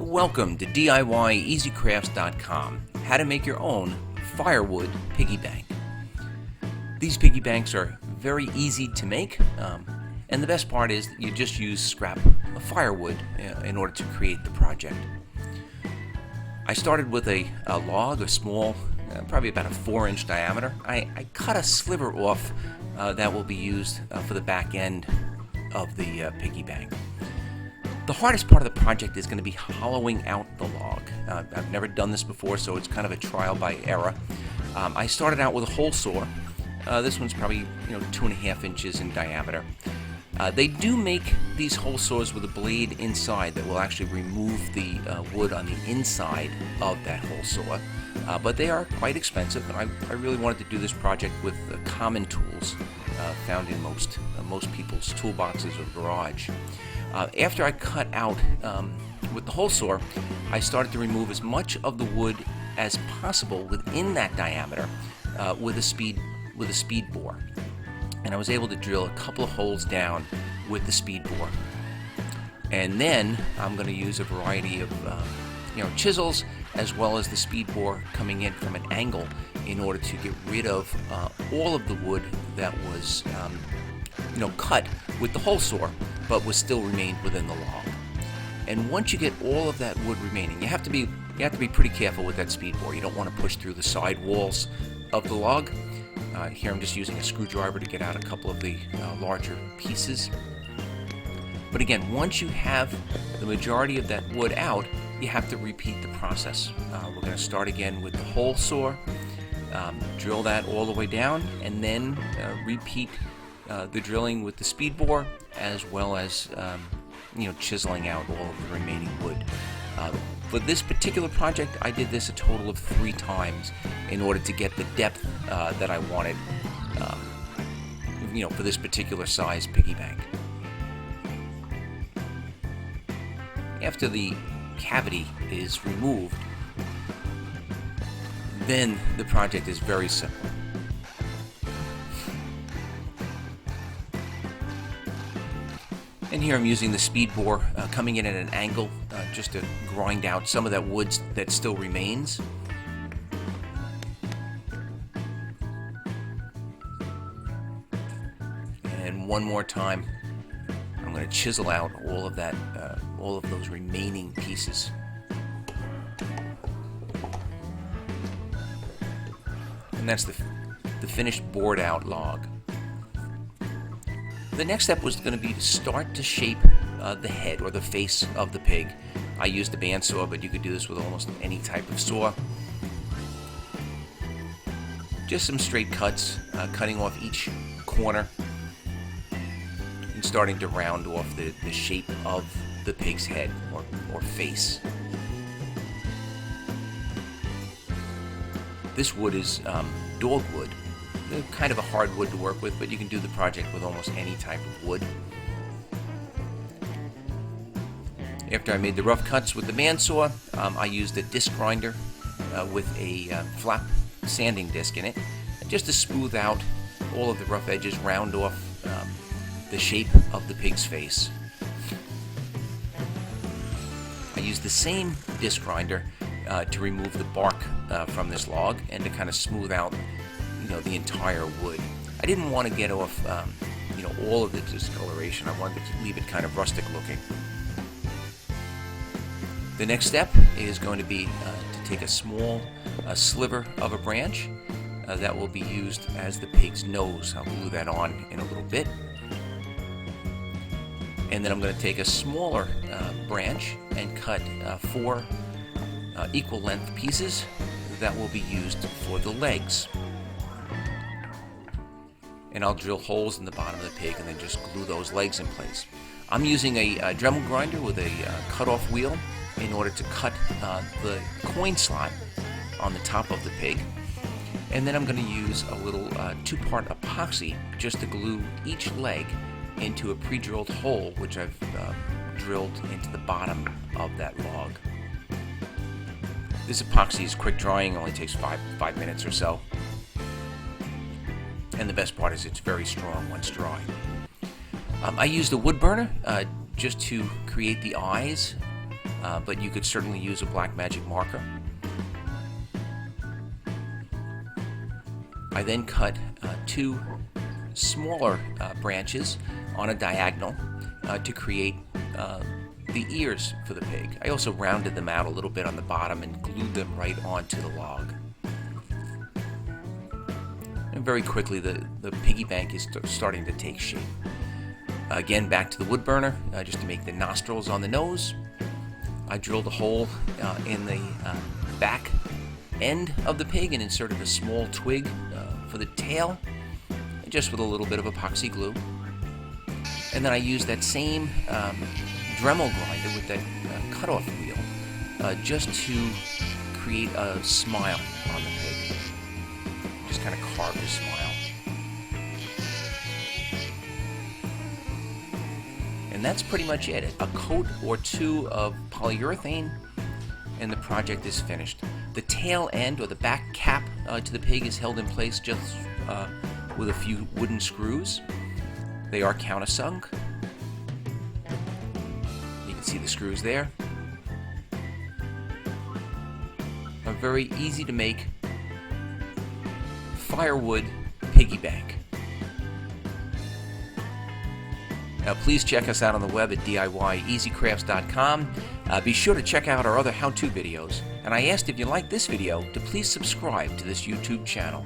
Welcome to DIYEasyCrafts.com, how to make your own Firewood piggy bank. These piggy banks are very easy to make, and the best part is that you just use scrap of firewood in order to create the project. I started with a log, a small, probably about a 4-inch diameter. I cut a sliver off that will be used for the back end of the piggy bank. The hardest part of the project is going to be hollowing out the log. I've never done this before, so it's kind of a trial by error. I started out with a hole saw. This one's probably 2.5 inches in diameter. They do make these hole saws with a blade inside that will actually remove the wood on the inside of that hole saw, but they are quite expensive, and I really wanted to do this project with common tools found in most people's toolboxes or garage. After I cut out with the hole saw, I started to remove as much of the wood as possible within that diameter with a speed bore. And I was able to drill a couple of holes down with the speed bore. And then I'm going to use a variety of chisels as well as the speed bore coming in from an angle in order to get rid of all of the wood that was cut with the hole saw, but was still remained within the log. And once you get all of that wood remaining, you have to be pretty careful with that speed bore. You don't want to push through the side walls of the log. Here I'm just using a screwdriver to get out a couple of the larger pieces. But again, once you have the majority of that wood out, you have to repeat the process. We're going to start again with the hole saw, drill that all the way down, and then repeat the drilling with the speed bore, as well as chiseling out all of the remaining wood. For this particular project, I did this a total of 3 times in order to get the depth that I wanted, for this particular size piggy bank. After the cavity is removed, then the project is very simple. And here I'm using the speed bore coming in at an angle just to grind out some of that wood that still remains. And one more time, I'm going to chisel out all of that, all of those remaining pieces. And that's the finished bored out log. The next step was going to be to start to shape the head or the face of the pig. I used the bandsaw, but you could do this with almost any type of saw. Just some straight cuts, cutting off each corner and starting to round off the shape of the pig's head or face. This wood is dogwood. Kind of a hard wood to work with, but you can do the project with almost any type of wood. After I made the rough cuts with the bandsaw, I used a disc grinder with a flap sanding disc in it, just to smooth out all of the rough edges, round off the shape of the pig's face. I used the same disc grinder to remove the bark from this log and to kind of smooth out the entire wood. I didn't want to get off all of the discoloration. I wanted to leave it kind of rustic looking. The next step is going to be to take a small sliver of a branch that will be used as the pig's nose. I'll glue that on in a little bit. And then I'm going to take a smaller branch and cut 4 equal length pieces that will be used for the legs. And I'll drill holes in the bottom of the pig and then just glue those legs in place. I'm using a Dremel grinder with a cut-off wheel in order to cut the coin slot on the top of the pig. And then I'm going to use a little 2-part epoxy just to glue each leg into a pre-drilled hole, which I've drilled into the bottom of that log. This epoxy is quick drying, only takes 5 minutes or so. And the best part is it's very strong once dry. I used a wood burner just to create the eyes but you could certainly use a black magic marker. I then cut two smaller branches on a diagonal to create the ears for the pig. I also rounded them out a little bit on the bottom and glued them right onto the log. And very quickly the piggy bank is starting to take shape. Again, back to the wood burner just to make the nostrils on the nose. I drilled a hole in the back end of the pig and inserted a small twig for the tail, just with a little bit of epoxy glue. And then I used that same Dremel grinder with that cutoff wheel just to create a smile on the pig. Just kind of carved a smile. And that's pretty much it. A coat or two of polyurethane and the project is finished. The tail end or the back cap to the pig is held in place just with a few wooden screws. They are countersunk. You can see the screws there. A very easy to make firewood piggy bank. Now, please check us out on the web at DIYEasyCrafts.com. Be sure to check out our other how-to videos. And I asked if you liked this video to please subscribe to this YouTube channel.